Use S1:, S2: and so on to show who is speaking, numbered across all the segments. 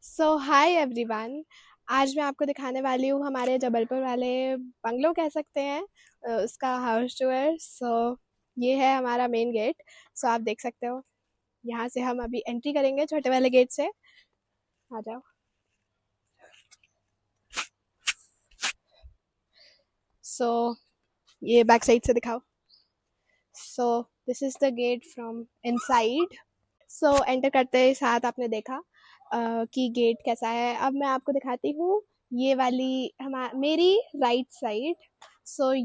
S1: सो hi everyone. आज मैं आपको दिखाने वाली हूँ हमारे जबलपुर वाले बंगलो कह सकते हैं, उसका हाउस टूर। ये है हमारा मेन गेट। आप देख सकते हो, यहाँ से हम अभी एंट्री करेंगे छोटे वाले गेट से। आ जाओ। सो ये बैक साइड से दिखाओ। This is the get from inside. Enter करते ही साथ आपने देखा कि गेट कैसा है। अब मैं आपको दिखाती हूँ ये वाली मेरी राइट साइड।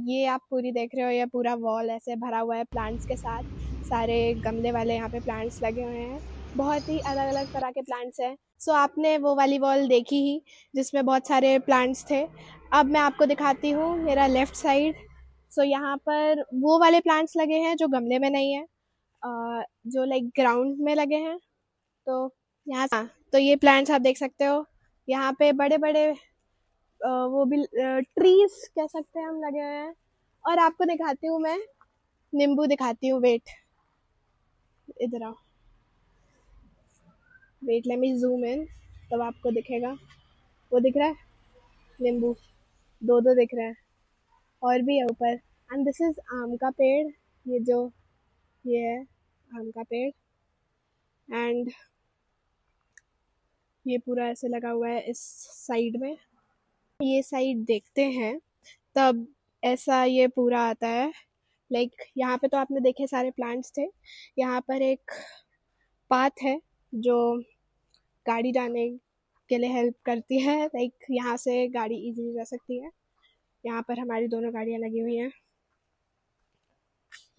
S1: ये आप पूरी देख रहे हो, ये पूरा वॉल ऐसे भरा हुआ है प्लांट्स के साथ। सारे गमले वाले यहाँ पे प्लांट्स लगे हुए हैं, बहुत ही अलग अलग तरह के प्लांट्स हैं। आपने वो वाली वॉल देखी ही जिसमें बहुत सारे प्लांट्स थे। अब मैं आपको दिखाती हूँ मेरा लेफ्ट साइड। यहाँ पर वो वाले प्लांट्स लगे हैं जो गमले में नहीं है, जो लाइक ग्राउंड में लगे हैं। तो यहाँ तो ये प्लांट्स आप देख सकते हो। यहाँ पे बड़े बड़े वो भी ट्रीज कह सकते हैं हम, लगे हुए हैं। और आपको दिखाती हूँ मैं, नींबू दिखाती हूँ। वेट, इधर आओ। Wait, let me zoom in, तब आपको दिखेगा। वो दिख रहा है, नींबू दो दो दिख रहे हैं, और भी है ऊपर। एंड दिस इज आम का पेड़। ये है आम का पेड़। एंड ये पूरा ऐसे लगा हुआ है इस साइड में। ये साइड देखते हैं तब ऐसा ये पूरा आता है। लाइक यहाँ पे तो आपने देखे सारे प्लांट्स थे। यहाँ पर एक पाथ है जो गाड़ी जाने के लिए हेल्प करती है। लाइक यहाँ से गाड़ी इजीली जा सकती है। यहाँ पर हमारी दोनों गाड़ियाँ लगी हुई हैं।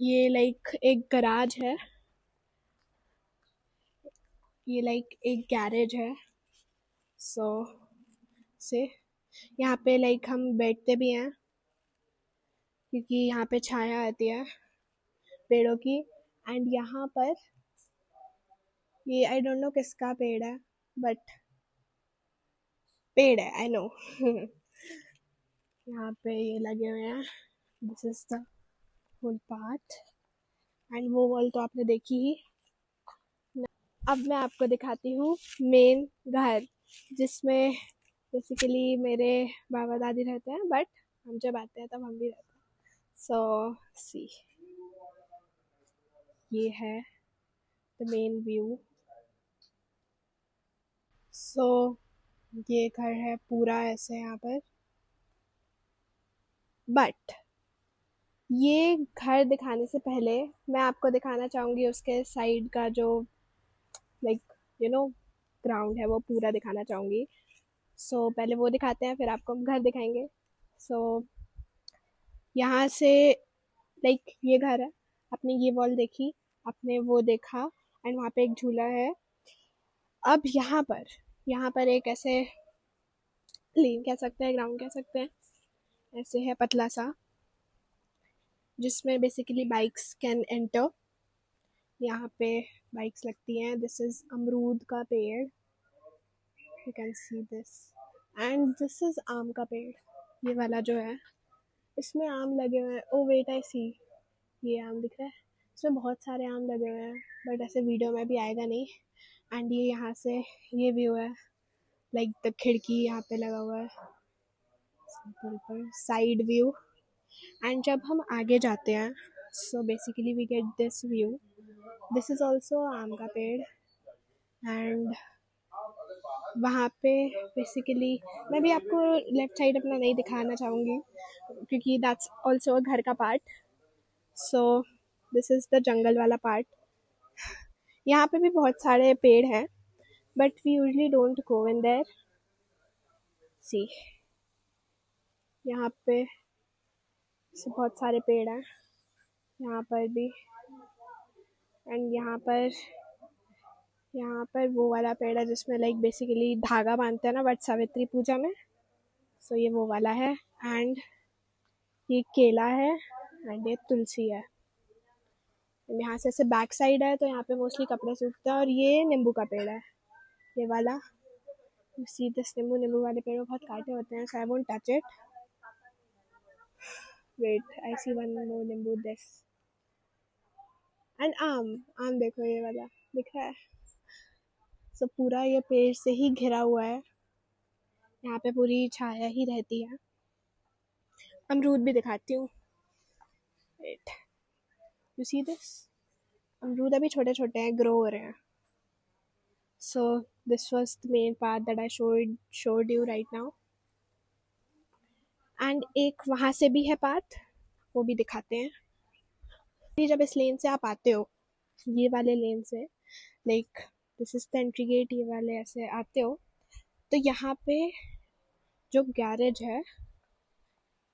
S1: ये लाइक एक गराज है, ये लाइक एक गैरेज है। सो से यहाँ पे लाइक हम बैठते भी हैं क्योंकि यहाँ पे छाया आती है पेड़ों की। एंड यहाँ पर ये आई डोंट नो किसका पेड़ है, बट पेड़ है, आई नो। यहाँ पे ये लगे हुए हैं। This is the full path. And वो वॉल तो आपने देखी ही। अब मैं आपको दिखाती हूँ मेन घर, जिसमें बेसिकली मेरे बाबा दादी रहते हैं, बट हम जब आते हैं तब हम भी रहते हैं। सी, ये है द मेन व्यू। सो ये घर है पूरा ऐसे यहाँ पर। बट ये घर दिखाने से पहले मैं आपको दिखाना चाहूँगी उसके साइड का जो लाइक यू नो ग्राउंड है, वो पूरा दिखाना चाहूँगी। पहले वो दिखाते हैं, फिर आपको हम घर दिखाएंगे। यहाँ से लाइक ये घर है, आपने ये वॉल देखी, आपने वो देखा, एंड वहाँ पे एक झूला है। अब यहाँ पर एक ऐसे लेन कह सकते हैं, ग्राउंड कह सकते हैं, ऐसे है पतला सा, जिसमें बेसिकली बाइक्स कैन एंटर। यहाँ पे बाइक्स लगती हैं। दिस इज अमरूद का पेड़, you can see this. And this is आम का पेड़, ये वाला जो है, इसमें आम लगे हुए हैं। ओ वेट, आई सी, ये आम दिख रहा है, इसमें बहुत सारे आम लगे हुए हैं, बट ऐसे वीडियो में भी आएगा नहीं। एंड ये यहाँ से ये व्यू है, लाइक द खिड़की यहाँ पे लगा हुआ है साइड व्यू। एंड जब हम आगे जाते हैं, basically we get this view. This is also आम का पेड़। एंड वहाँ पे बेसिकली मैं भी आपको लेफ्ट साइड अपना नहीं दिखाना चाहूँगी क्योंकि दैट्स ऑल्सो घर का part. This is the jungle वाला पार्ट। यहाँ पे भी बहुत सारे पेड़ हैं, but we usually don't go in there. See, यहाँ पे बहुत सारे पेड़ हैं, यहाँ पर भी। एंड यहाँ पर वो वाला पेड़ है जिसमें लाइक बेसिकली धागा बांधते हैं ना वट सावित्री पूजा में। ये वो वाला है। एंड ये केला है, एंड ये तुलसी है। यहाँ से ऐसे बैक साइड है तो यहाँ पे मोस्टली कपड़े सूखते हैं। और ये नींबू का पेड़ है, ये वाला। सी दिस नींबू, नींबू वाले पेड़ बहुत कांटे होते हैं, so I won't touch it. Wait, I see one more nimbu this. And आम, आम देखो ये वाला दिख रहा है। सो पूरा ये पेड़ से ही घिरा हुआ है, यहाँ पे पूरी छाया ही रहती है। अमरूद भी दिखाती हूँ, वेट, यू सी दिस, अमरूद अभी छोटे छोटे हैं, ग्रो हो रहे हैं। So this was the main part that I showed you right now. And एक वहाँ से भी है पाथ, वो भी दिखाते हैं। फिर जब इस लेन से आप आते हो, ये वाले लेन से, like this is the entry gate, ये वाले ऐसे आते हो तो यहाँ पे जो गैरेज है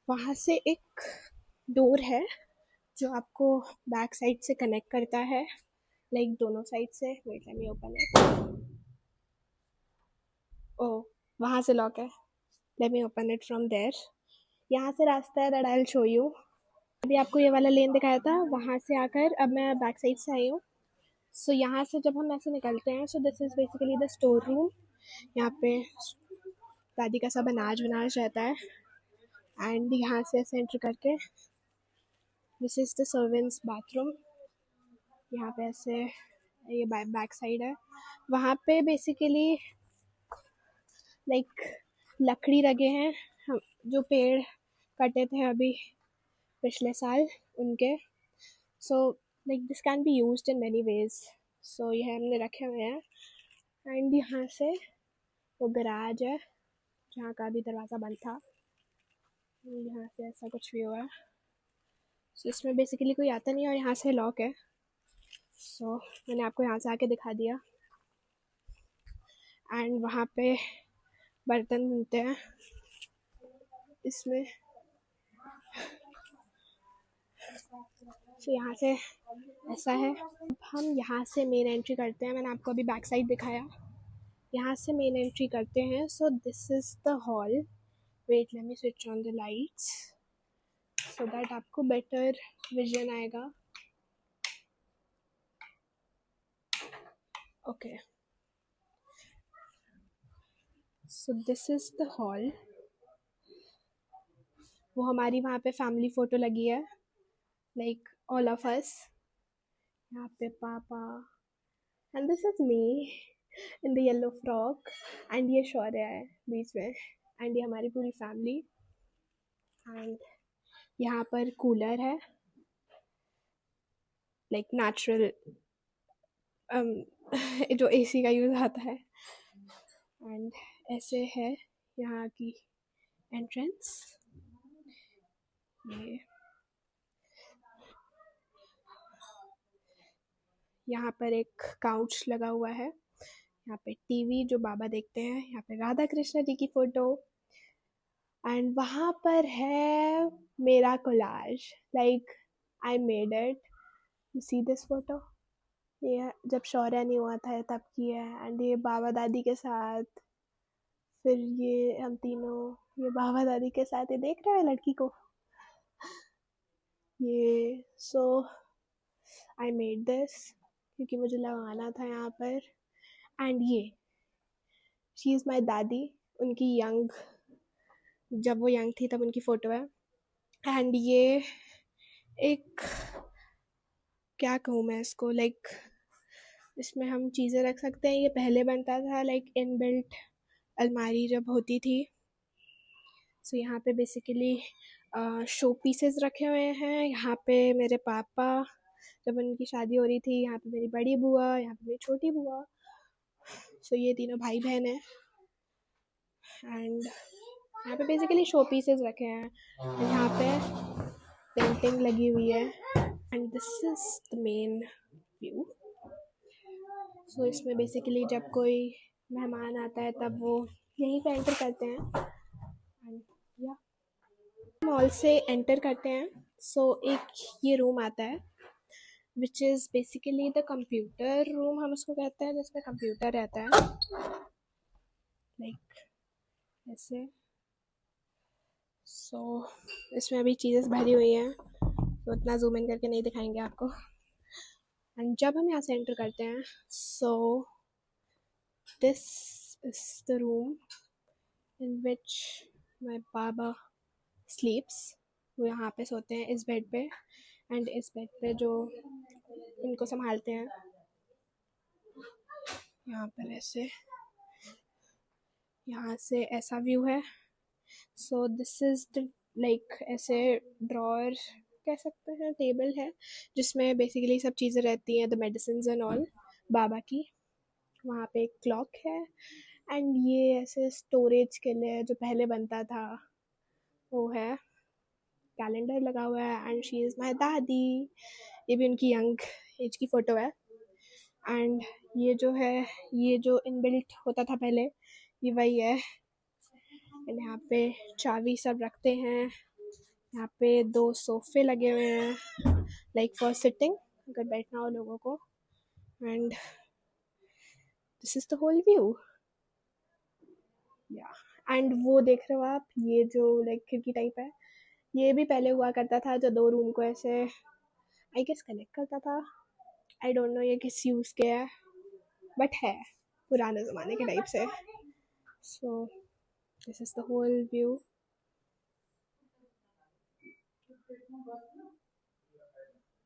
S1: वहाँ से एक डोर है जो आपको बैक साइड से कनेक्ट करता है, लाइक दोनों साइड से। Wait, let me open it. Oh, वहाँ से लॉक है, let me open it from there. यहाँ से रास्ता है, that I will show you. अभी आपको ये वाला लेन दिखाया था, वहाँ से आकर अब मैं बैक साइड से आई हूँ। सो यहाँ से जब हम ऐसे निकलते हैं, so this is basically the store room. यहाँ पे दादी का सब अनाज वनाज रहता है। एंड यहाँ से ऐसे एंटर करके this is the servants bathroom. यहाँ पे ऐसे ये बैक साइड है। वहाँ पे बेसिकली लाइक लकड़ी लगे हैं, हम जो पेड़ कटे थे अभी पिछले साल उनके। So like this can be used in many ways. So ये हमने रखे हुए हैं। एंड यहाँ से वो गराज है जहाँ का अभी दरवाज़ा बंद था। यहाँ से ऐसा कुछ व्यू है। सो इसमें बेसिकली कोई आता नहीं और यहाँ से लॉक है। सो मैंने आपको यहाँ से आके दिखा दिया। एंड वहाँ पे बर्तन मिलते हैं इसमें। सो यहाँ से ऐसा है। अब हम यहाँ से मेन एंट्री करते हैं। मैंने आपको अभी बैक साइड दिखाया, यहाँ से मेन एंट्री करते हैं। So this is the hall. Wait, let me switch on the lights so that आपको बेटर विजन आएगा। Okay, so this is the hall. वो हमारी वहाँ पे फैमिली फ़ोटो लगी है, लाइक ऑल ऑफ अस। यहाँ पे पापा, and this is me in the yellow frock. And ये शौर्य है बीच में। एंड ये हमारी पूरी फैमिली। एंड यहाँ पर कूलर है, लाइक नेचुरल जो एसी का यूज़ आता है। एंड ऐसे है यहाँ की एंट्रेंस। ये यहाँ पर एक काउच लगा हुआ है, यहाँ पे टीवी जो बाबा देखते हैं, यहाँ पे राधा कृष्ण जी की फ़ोटो। एंड वहाँ पर है मेरा collage, like I made it. You see this photo, ये जब शौर्य नहीं हुआ था तब की है। एंड ये बाबा दादी के साथ, फिर ये हम तीनों, ये बाबा दादी के साथ, ये देख रहे हैं लड़की को, ये। सो आई मेड दिस क्योंकि मुझे लगाना था यहाँ पर। एंड ये शी इज़ माई दादी, उनकी यंग, जब वो यंग थी तब उनकी फ़ोटो है। एंड ये एक, क्या कहूँ मैं इसको, लाइक इसमें हम चीज़ें रख सकते हैं। ये पहले बनता था लाइक इनबिल्ट अलमारी जब होती थी। सो यहाँ पे बेसिकली शो पीसेस रखे हुए हैं। यहाँ पे मेरे पापा, जब उनकी शादी हो रही थी, यहाँ पे मेरी बड़ी बुआ, यहाँ पे मेरी छोटी बुआ। सो ये तीनों भाई बहन हैं। एंड यहाँ पे बेसिकली शो पीसेस रखे हैं। यहाँ पे पेंटिंग लगी हुई है। And this is the main view. So इसमें बेसिकली जब कोई मेहमान आता है तब वो यहीं पे एंटर करते हैं। एंड या मॉल से एंटर करते हैं। सो एक ये रूम आता है which is basically the computer room, हम उसको कहते हैं, जिसमें कंप्यूटर रहता है, लाइक ऐसे। सो इसमें अभी चीज़ें भरी हुई हैं तो उतना जूम इन करके नहीं दिखाएंगे आपको। एंड जब हम यहाँ से एंटर करते हैं, so this is the room in विच माई बाबा स्लीप्स। वो यहाँ पे सोते हैं इस बेड पे। एंड इस बेड पे जो इनको संभालते हैं यहाँ पर ऐसे, यहाँ से ऐसा व्यू है। So this is the like ऐसे ड्रॉअर कह सकते हैं, टेबल है जिसमें बेसिकली सब चीज़ें रहती हैं, द मेडिसिन एंड ऑल बाबा की। वहाँ पे एक क्लॉक है एंड ये ऐसे स्टोरेज के लिए जो पहले बनता था वो है। कैलेंडर लगा हुआ है एंड शी इज़ माई दादी। ये भी उनकी यंग एज की फ़ोटो है। एंड ये जो है, ये जो इनबिल्ट होता था पहले, ये वही है। एंड यहाँ पे चाबी सब रखते हैं। यहाँ पे 2 सोफ़े लगे हुए हैं लाइक फॉर सिटिंग, अगर बैठना हो लोगों को। And this is the whole view. Yeah and वो देख रहे हो आप, ये जो लाइक खिड़की टाइप है, ये भी पहले हुआ करता था जो 2 रूम को ऐसे आई गेस कनेक्ट करता था। आई डोंट नो ये किस यूज़ के है, बट है पुराने ज़माने के टाइप से। So this is the whole view.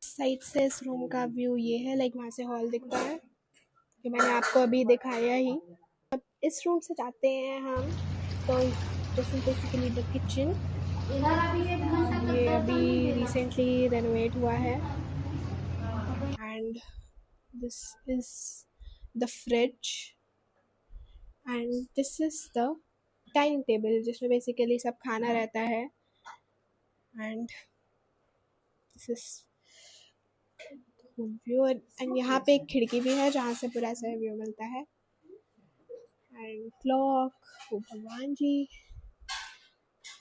S1: Side से इस रूम का व्यू ये है, लाइक वहाँ से हॉल दिखता है, जो मैंने आपको अभी दिखाया ही। अब इस रूम से जाते हैं हम, तो this is basically the kitchen. ये अभी रिसेंटली रेनोवेट हुआ है। And this is the fridge and this is the dining table जिसमें बेसिकली सब खाना रहता है। And this is view and यहाँ पे एक खिड़की भी है जहाँ से पूरा ऐसा व्यू मिलता है। एंड क्लॉक, ओ भगवान जी।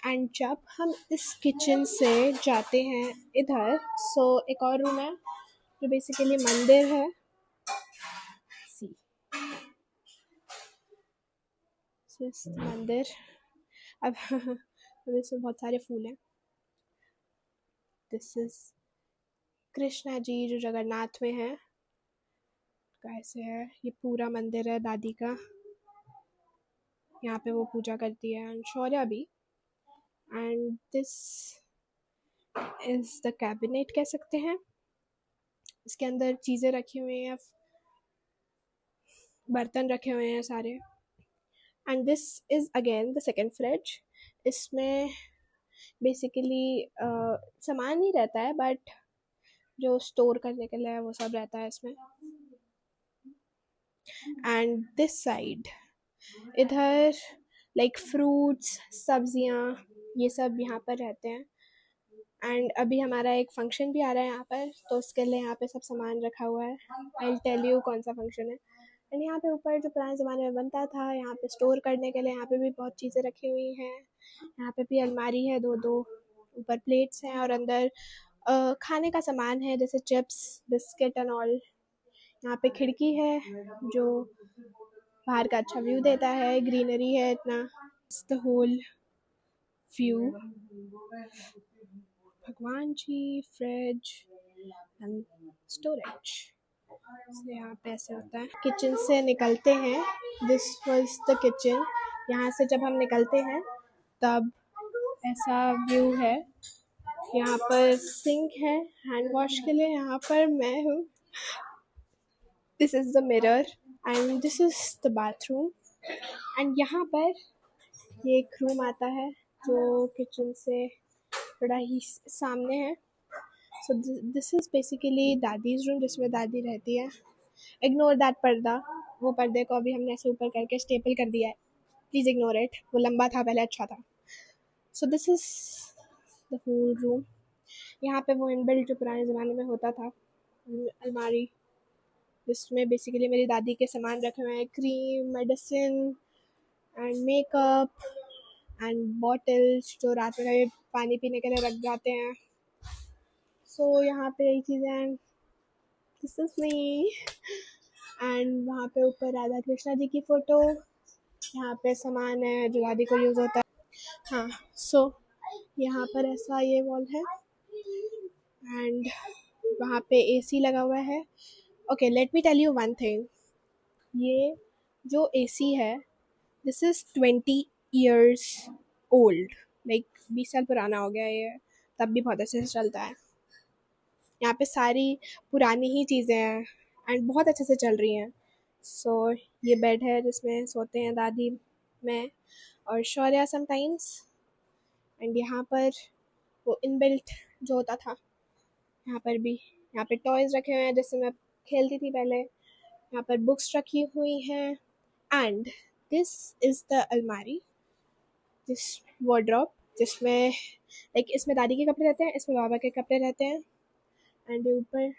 S1: एंड जब हम इस किचन से जाते हैं इधर, सो एक और रूम है जो बेसिकली मंदिर है। सी मंदिर। अब अब इसमें बहुत सारे फूल हैं। दिस इज कृष्णा जी जो जगन्नाथ में है। कैसे है, ये पूरा मंदिर है दादी का। यहाँ पे वो पूजा करती है एंड शौर्या भी। And this is the cabinet कह सकते हैं। इसके अंदर चीज़ें रखी हुई हैं, बर्तन रखे हुए हैं सारे। And this is again the second fridge. इसमें बेसिकली सामान ही रहता है, बट जो स्टोर करने के लिए वो सब रहता है इसमें। एंड दिस साइड इधर लाइक फ्रूट्स, सब्जियां, ये सब यहाँ पर रहते हैं। एंड अभी हमारा एक फंक्शन भी आ रहा है यहाँ पर, तो उसके लिए यहाँ पे सब सामान रखा हुआ है। आई टेल यू कौन सा फंक्शन है। एंड यहाँ पे ऊपर जो पुराने ज़माने में बनता था, यहाँ पे स्टोर करने के लिए यहाँ पे भी बहुत चीज़ें रखी हुई हैं। यहाँ पे भी अलमारी है, 2-2 ऊपर प्लेट्स हैं और अंदर खाने का सामान है जैसे चिप्स, बिस्किट एंड ऑल। यहाँ पे खिड़की है जो बाहर का अच्छा व्यू देता है, ग्रीनरी है इतना। The whole view. भगवान जी, फ्रिज एंड स्टोरेज। यहाँ पे ऐसे होता है। किचन से निकलते हैं, दिस वाज द किचन। यहाँ से जब हम निकलते हैं तब ऐसा व्यू है। यहाँ पर सिंक है हैंड वॉश के लिए, यहाँ पर मैं हूँ। This is the mirror and this is the bathroom. And यहाँ पर ये एक रूम आता है जो किचन से थोड़ा ही सामने है। So this is basically dadi's room जिसमें दादी रहती है। इग्नोर दैट पर्दा, वो पर्दे को अभी हमने ऐसे ऊपर करके स्टेपल कर दिया है, प्लीज़ इग्नोर इट, वो लंबा था पहले, अच्छा था। So this is the whole room. यहाँ पे वो इनबिल्ट जो पुराने ज़माने में होता था अलमारी, जिसमें बेसिकली मेरी दादी के सामान रखे हुए हैं, cream, medicine and makeup and bottles जो रात में कभी पानी पीने के लिए रख जाते हैं। सो यहाँ पे यही चीज़ें हैं। This is me. एंड वहाँ पे ऊपर राधा कृष्णा जी की फ़ोटो। यहाँ पे सामान है जो दादी को यूज़ होता है। हाँ, सो यहाँ पर ऐसा ये वॉल है एंड वहाँ पे एसी लगा हुआ है। Okay, let me tell you one thing. ये जो एसी है, this is 20 years old, like 20 साल पुराना हो गया ये, तब भी बहुत अच्छे से चलता है। यहाँ पे सारी पुरानी ही चीज़ें हैं एंड बहुत अच्छे से चल रही हैं। सो ये बेड है जिसमें सोते हैं दादी, मैं और शौर्या समटाइम्स। एंड यहाँ पर वो इनबिल्ट जो होता था, यहाँ पर भी, यहाँ पे टॉयज़ रखे हुए हैं जिससे मैं खेलती थी पहले। यहाँ पर बुक्स रखी हुई हैं। एंड दिस इज़ द अलमारी, दिस वार्डरोब, जिसमें लाइक इसमें दादी के कपड़े रहते हैं, इसमें बाबा के कपड़े रहते हैं। एंड ऊपर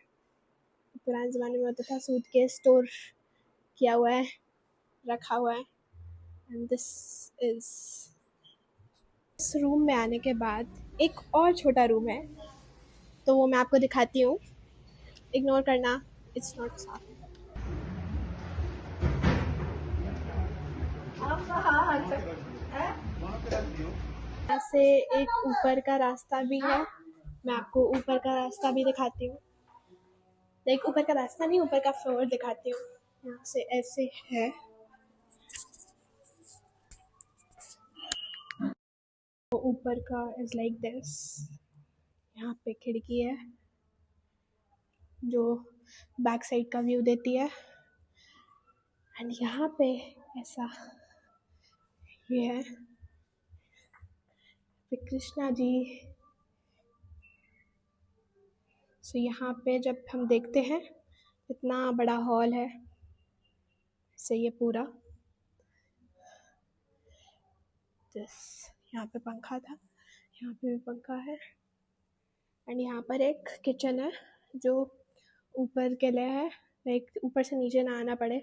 S1: पुराने ज़माने में होता था सूटकेस स्टोर किया हुआ है, रखा हुआ है। एंड दिस इज़, इस रूम में आने के बाद एक और छोटा रूम है, तो वो मैं आपको दिखाती हूँ। इग्नोर करना, इट्स नॉट साफ। यहाँ से एक ऊपर का रास्ता भी है, मैं आपको ऊपर का रास्ता भी दिखाती हूँ। लाइक ऊपर का रास्ता नहीं, ऊपर का फ्लोर दिखाती हूँ। यहाँ से ऐसे है, तो ऊपर का इज लाइक दिस। यहाँ पे खिड़की है जो बैक साइड का व्यू देती है। एंड यहाँ पे ऐसा ये है, फिर कृष्णा जी। सो यहाँ पे जब हम देखते हैं इतना बड़ा हॉल है, से ये पूरा दिस, यहाँ पे पंखा था, यहाँ पे भी पंखा है। एंड यहाँ पर एक किचन है जो ऊपर के लिए है, लाइक ऊपर से नीचे ना आना पड़े।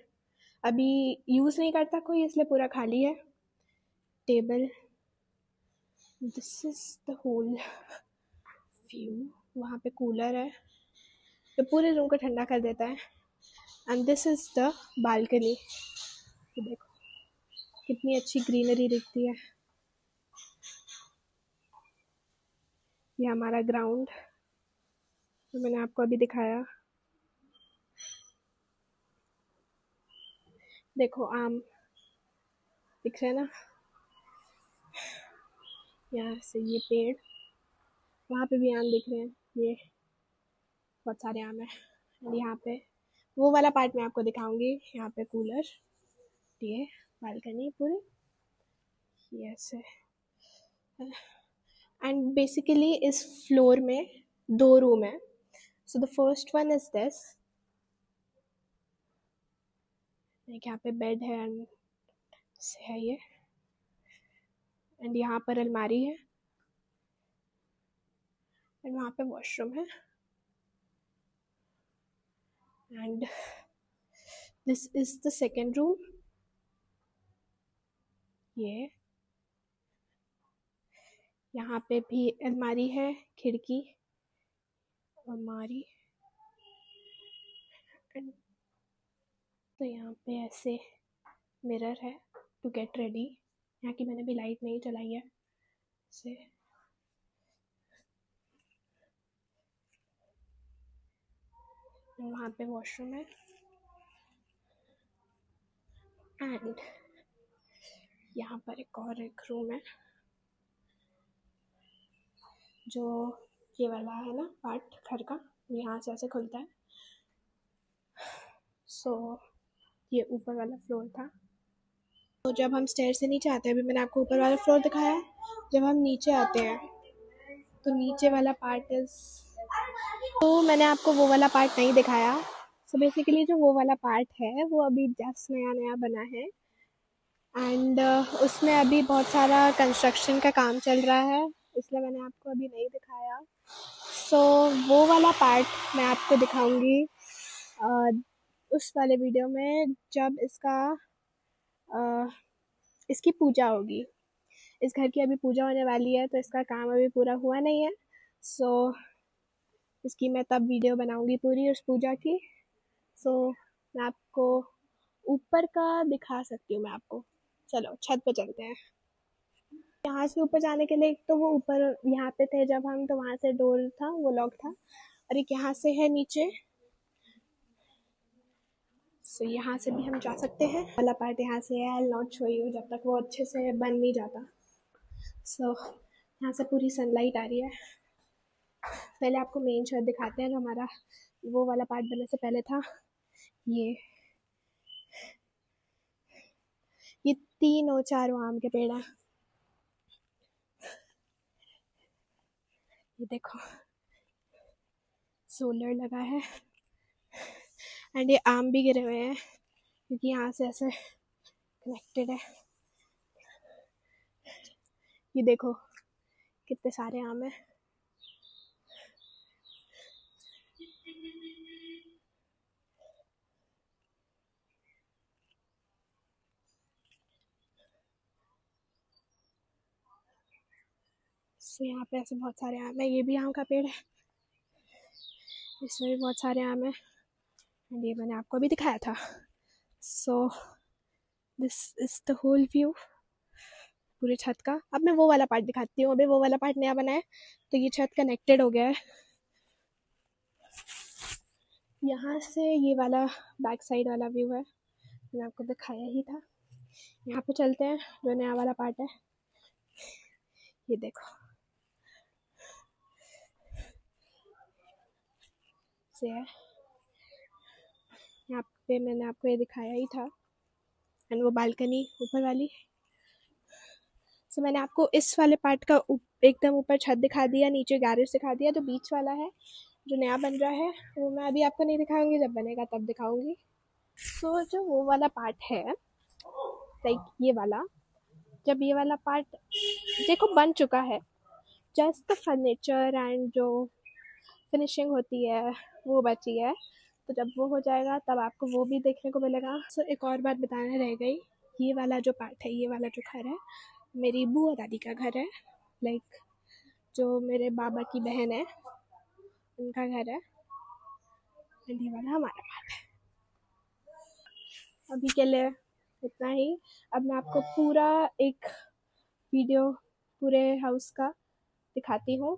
S1: अभी यूज़ नहीं करता कोई, इसलिए पूरा खाली है। Table, this is the whole view. वहाँ पे कूलर है जो पूरे रूम को ठंडा कर देता है। And this is the balcony, देखो कितनी अच्छी ग्रीनरी दिखती है। ये हमारा ग्राउंड जो मैंने आपको अभी दिखाया। देखो आम दिख रहे हैं ना, यहाँ से ये पेड़, वहाँ पे भी आम दिख रहे हैं, ये बहुत सारे आम हैं। यहाँ पे वो वाला पार्ट मैं आपको दिखाऊंगी। यहाँ पे कूलर, ये बालकनी पूरी, ये ऐसे। एंड बेसिकली इस फ्लोर में 2 रूम है। So the first one is this, यहाँ पे बेड है एंड है ये। एंड यहाँ पर अलमारी है एंड वहाँ पे वॉशरूम है। And this is the second room, ये यहाँ पे भी अलमारी है, खिड़की, अलमारी। एंड तो यहाँ पे ऐसे मिरर है टू गेट रेडी। यहाँ की मैंने भी लाइट नहीं चलाई है से। वहाँ पे वॉशरूम है। एंड यहाँ पर एक रूम है जो ये वाला है ना पार्ट घर का, यहाँ से ऐसे खुलता है। सो ये ऊपर वाला फ्लोर था। तो जब हम स्टेयर से नीचे आते हैं, अभी मैंने आपको ऊपर वाला फ्लोर दिखाया, जब हम नीचे आते हैं तो नीचे वाला पार्ट इज, तो मैंने आपको वो वाला पार्ट नहीं दिखाया। सो बेसिकली जो वो वाला पार्ट है वो अभी जस्ट नया नया बना है। एंड उसमें अभी बहुत सारा कंस्ट्रक्शन का काम चल रहा है, इसलिए मैंने आपको अभी नहीं दिखाया। सो वो वाला पार्ट मैं आपको दिखाऊंगी उस वाले वीडियो में, जब इसकी पूजा होगी। इस घर की अभी पूजा होने वाली है, तो इसका काम अभी पूरा हुआ नहीं है। सो इसकी मैं तब वीडियो बनाऊंगी पूरी उस पूजा की। सो मैं आपको ऊपर का दिखा सकती हूँ मैं आपको। चलो छत पे चलते हैं। यहाँ से ऊपर जाने के लिए, एक तो वो ऊपर यहाँ पे थे जब हम, तो वहाँ से डोर था, वो लॉक था। और एक यहाँ से है नीचे, सो यहाँ से भी हम जा सकते हैं। वाला पार्ट यहाँ से है, आई नॉट शो यू जब तक वो अच्छे से बन नहीं जाता। सो यहाँ से पूरी सनलाइट आ रही है। पहले आपको मेन छत दिखाते हैं जो हमारा वो वाला पार्ट बनने से पहले था। ये तीनों चारों आम के पेड़ हैं। ये देखो सोलर लगा है एंड ये आम भी गिरे हुए हैं क्योंकि यहाँ से ऐसे कनेक्टेड है। ये देखो कितने सारे आम हैं। सो यहाँ पे ऐसे बहुत सारे आम है। ये भी आम का पेड़ है, इसमें भी बहुत सारे आम है एंड ये मैंने आपको अभी दिखाया था। So this is the whole view पूरे छत का। अब मैं वो वाला पार्ट दिखाती हूँ। अभी वो वाला पार्ट नया बना है तो ये छत कनेक्टेड हो गया है। यहाँ से ये वाला बैक साइड वाला व्यू है, मैंने आपको दिखाया ही था। यहाँ पे चलते हैं जो नया वाला पार्ट है। ये देखो से है, यहाँ पे मैंने आपको ये दिखाया ही था एंड वो बालकनी ऊपर वाली। सो मैंने आपको इस वाले पार्ट का एकदम ऊपर छत दिखा दिया, नीचे गैरेज दिखा दिया। जो बीच वाला है जो नया बन रहा है वो मैं अभी आपको नहीं दिखाऊंगी, जब बनेगा तब दिखाऊंगी। सो जो वो वाला पार्ट है लाइक ये वाला, जब ये वाला पार्ट देखो बन चुका है, जस्ट द फर्नीचर एंड जो फिनिशिंग होती है वो बची है। तो जब वो हो जाएगा तब आपको वो भी देखने को मिलेगा। सो एक और बात बताना रह गई, ये वाला जो पार्ट है, ये वाला जो घर है मेरी बुआ दादी का घर है। लाइक जो मेरे बाबा की बहन है उनका घर है एंड ये वाला हमारा पार्ट है। अभी के लिए इतना ही। अब मैं आपको पूरा एक वीडियो पूरे हाउस का दिखाती हूँ।